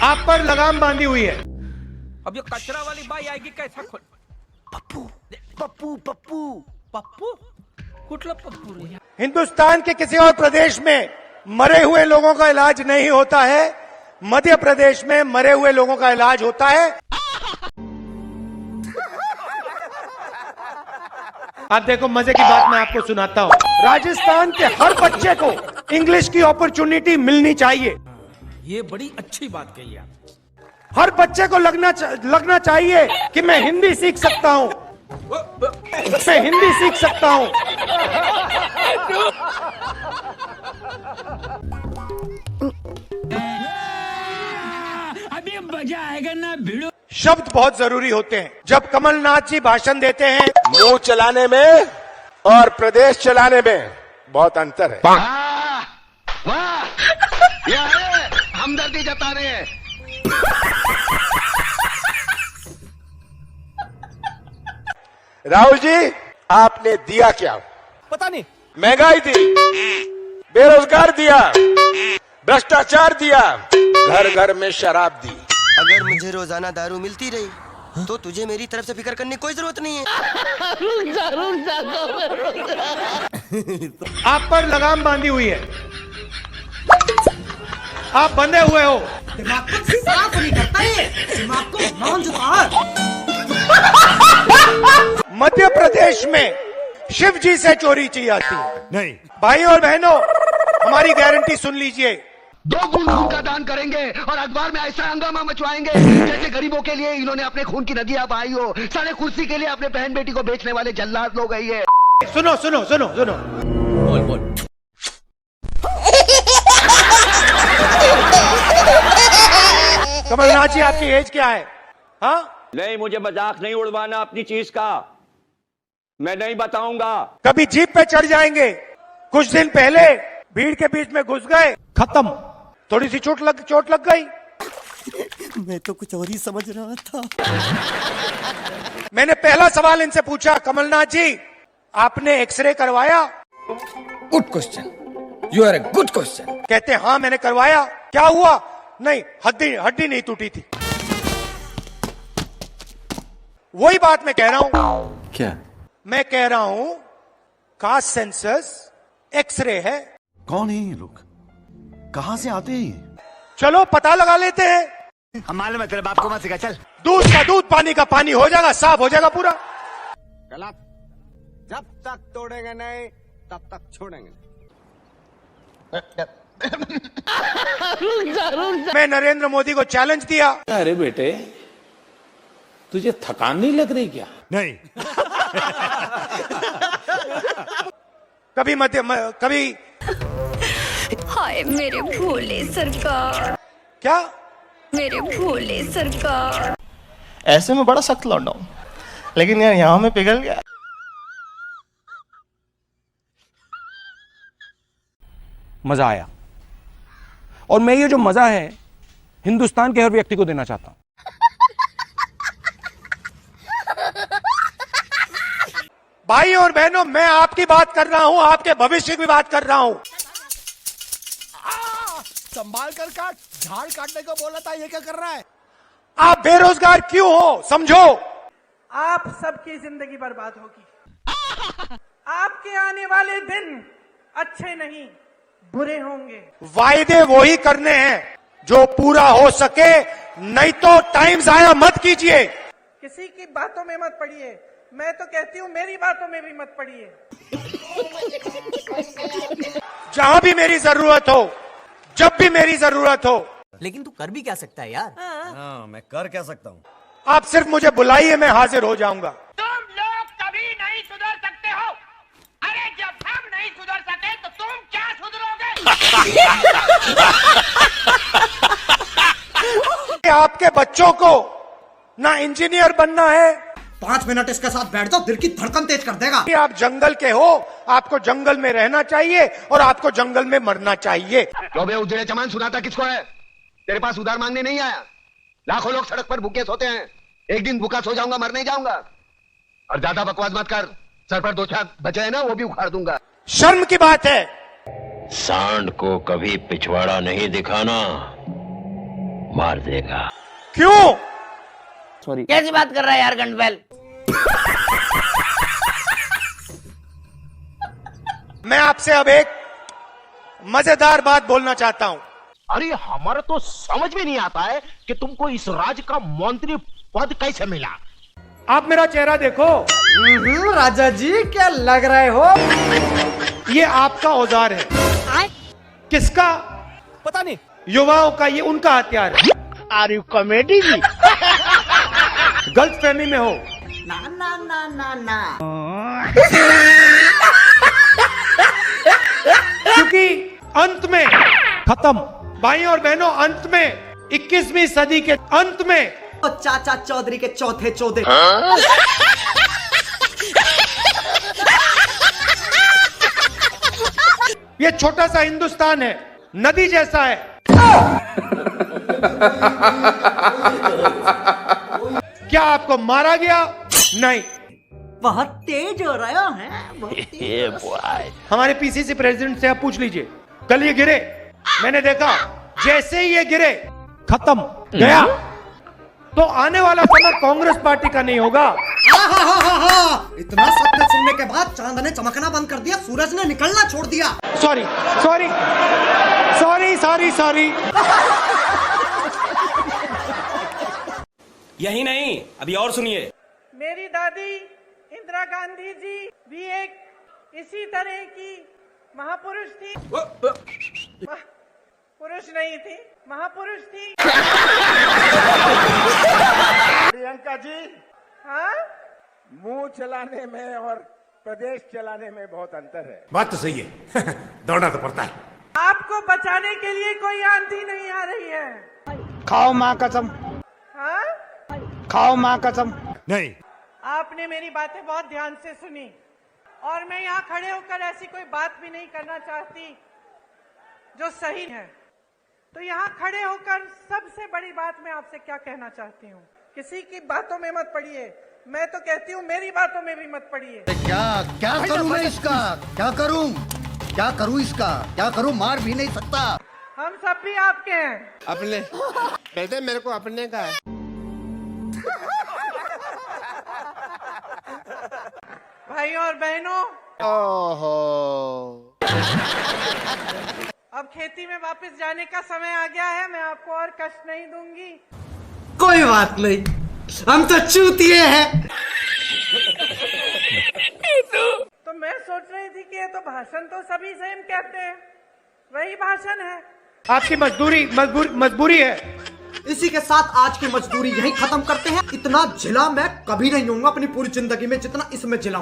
आप पर लगाम बांधी हुई है। अब ये कचरा वाली बाई आएगी कैसा खोल? पप्पू पप्पू पप्पू पप्पू कुठला पप्पू रे? हिंदुस्तान के किसी और प्रदेश में मरे हुए लोगों का इलाज नहीं होता है, मध्य प्रदेश में मरे हुए लोगों का इलाज होता है। आप देखो, मजे की बात मैं आपको सुनाता हूं। राजस्थान के हर बच्चे को इंग्लिश की अपॉर्चुनिटी मिलनी चाहिए। ये बड़ी अच्छी बात कही आप। हर बच्चे को लगना चाहिए कि मैं हिंदी सीख सकता हूं, मैं हिंदी सीख सकता हूं। अभी मजा आएगा ना भिड़ो। शब्द बहुत जरूरी होते हैं। जब कमलनाथ जी भाषण देते हैं, मुंह चलाने में और प्रदेश चलाने में बहुत अंतर है। वाह यह है हमदर्दी जता रहे हैं। राहुल जी, आपने दिया क्या? पता नहीं। महंगाई दी, बेरोजगार दिया, भ्रष्टाचार दिया, घर घर में शराब दी। अगर मुझे रोजाना दारू मिलती रही तो तुझे मेरी तरफ से फिक्र करने की कोई जरूरत नहीं है। आप पर लगाम बांधी हुई है, आप बंधे हुए हो। दिमाग को साफ नहीं करता ये, दिमाग को नॉन जुगाड़। मध्य प्रदेश में शिव जी से चोरी की जाती है। नहीं भाई और बहनों, हमारी गारंटी सुन लीजिए। 2 गुण खून का दान करेंगे और अखबार में ऐसा हंगामा मचवाएंगे जैसे गरीबों के लिए इन्होंने अपने खून की नदियां बहाई हो। सारे कुर्सी के लिए अपने बहन बेटी को बेचने वाले जल्लाद लोग है ये। सुनो सुनो सुनो सुनो, बोल बोल। कमलनाथ जी आपकी एज क्या है? हाँ, नहीं, मुझे मजाक नहीं उड़वाना अपनी चीज का, मैं नहीं बताऊंगा। कभी जीप पे चढ़ जाएंगे, कुछ दिन पहले भीड़ के बीच में घुस गए, खत्म। थोड़ी सी चोट लग गई। मैं तो कुछ और ही समझ रहा था। मैंने पहला सवाल इनसे पूछा, कमलनाथ जी आपने एक्सरे करवाया? Good question, you are a good question. कहते हाँ मैंने करवाया। क्या हुआ? नहीं, हड्डी नहीं टूटी थी। वही बात मैं कह रहा हूं। क्या? मैं कह रहा हूं कास्ट सेंसस एक्सरे है। कौन है ये लोग? कहां से आते हैं? चलो पता लगा लेते हैं। हम मालूम है तेरे बाप को मत सिखा। चल, दूध का दूध, पानी का पानी हो जाएगा, साफ हो जाएगा पूरा। गलत। जब तक तोड़ेंगे नहीं तब तक छोड़ेंगे। मैं नरेंद्र मोदी को चैलेंज दिया। अरे बेटे, तुझे थकान नहीं लग रही क्या? नहीं। कभी हाय मेरे भोले सरकार, क्या? मेरे भोले सरकार। ऐसे में बड़ा सख्त लौंडा हूं, लेकिन यार यहाँ में पिघल गया। मजा आया, और मैं ये जो मजा है हिंदुस्तान के हर व्यक्ति को देना चाहता हूं। भाई और बहनों, मैं आपकी बात कर रहा हूं, आपके भविष्य की बात कर रहा हूं। संभाल कर काट, झाड़ काटने को बोला था, ये क्या कर रहा है? आप बेरोजगार क्यों हो, समझो। आप सबकी जिंदगी बर्बाद होगी। आपके आने वाले दिन अच्छे नहीं बुरे होंगे। वायदे वही करने हैं जो पूरा हो सके, नहीं तो टाइम जाया मत कीजिए। किसी की बातों में मत पड़िए, मैं तो कहती हूँ मेरी बातों में भी मत पड़िए। जहां भी मेरी जरूरत हो, जब भी मेरी जरूरत हो। लेकिन तू कर भी क्या सकता है यार? हाँ, मैं कर क्या सकता हूँ? आप सिर्फ मुझे बुलाइए, मैं हाजिर हो जाऊंगा। तुम लोग कभी नहीं सुधर सकते हो। अरे जब हम नहीं सुधर सके तो तुम क्या सुधरोगे? आपके बच्चों को ना इंजीनियर बनना है। 5 मिनट इसके साथ बैठ जाओ, दिल की धड़कन तेज कर देगा। आप जंगल के हो, आपको जंगल में रहना चाहिए और आपको जंगल में मरना चाहिए। लो बे, उजड़े चमान सुनाता किसको है? तेरे पास उधार मांगने नहीं आया। लाखों लोग सड़क पर भूखे सोते हैं, एक दिन भूखा सो जाऊंगा, मर नहीं जाऊंगा। और ज्यादा बकवास मत कर, सर पर 2 छाप बचे हैं ना, वो भी उखाड़ दूंगा। शर्म की बात है। सांड को कभी पिछवाड़ा नहीं दिखाना, मार देगा। क्यों? सॉरी, कैसी बात कर रहा है यार गंडवेल? मैं आपसे अब एक मजेदार बात बोलना चाहता हूं। अरे हमारा तो समझ में नहीं आता है कि तुमको इस राज्य का मंत्री पद कैसे मिला। आप मेरा चेहरा देखो। राजा जी क्या लग रहे हो? ये आपका औजार है। किसका? पता नहीं। युवाओं का, ये उनका हथियार है। आर यू कॉमेडी भी? गलत फहमी में हो। ना ना ना ना ना। क्योंकि अंत में खत्म, भाइयों और बहनों, अंत में 21वीं सदी के अंत में चाचा चौधरी के चौथे चौधे। ये छोटा सा हिंदुस्तान है, नदी जैसा है। क्या आपको मारा गया? नहीं। बहुत तेज हो रहा है। हमारे पीसीसी प्रेसिडेंट से आप पूछ लीजिए, कल ये गिरे, मैंने देखा, जैसे ही ये गिरे खत्म, गया। तो आने वाला समय कांग्रेस पार्टी का नहीं होगा। इतना सत्य सुनने के बाद चांद ने चमकना बंद कर दिया, सूरज ने निकलना छोड़ दिया। Sorry sorry sorry sorry sorry. यही नहीं, अभी और सुनिए। मेरी दादी इंदिरा गांधी जी भी एक इसी तरह की महापुरुष थी। पुरुष नहीं थी, महापुरुष थी। प्रियंका जी, हाँ, मुंह चलाने में और प्रदेश चलाने में बहुत अंतर है। बात तो सही है। दौड़ना तो पड़ता है। आपको बचाने के लिए कोई आंधी नहीं आ रही है। खाओ माँ कसम, हाँ, खाओ माँ कसम। नहीं, आपने मेरी बातें बहुत ध्यान से सुनी और मैं यहाँ खड़े होकर ऐसी कोई बात भी नहीं करना चाहती जो सही है। तो यहाँ खड़े होकर सबसे बड़ी बात मैं आपसे क्या कहना चाहती हूँ, किसी की बातों में मत पड़िए। मैं तो कहती हूँ मेरी बातों में भी मत पड़िए। क्या करूँ मैं इसका? क्या करूँ इसका? क्या करूँ? मार भी नहीं सकता। हम सब भी आपके हैं। अपने कहते मेरे को अपने का है। भाइयों और बहनों, ओहो, अब खेती में वापस जाने का समय आ गया है। मैं आपको और कष्ट नहीं दूंगी। कोई बात नहीं, हम तो चूतिए हैं। तो मैं सोच रही थी कि ये तो भाषण तो सभी सेम कहते हैं, वही भाषण है। आपकी मजबूरी है। इसी के साथ आज की मजदूरी यहीं खत्म करते हैं। इतना झिला मैं कभी नहीं हूँ अपनी पूरी जिंदगी में जितना इसमें झिला।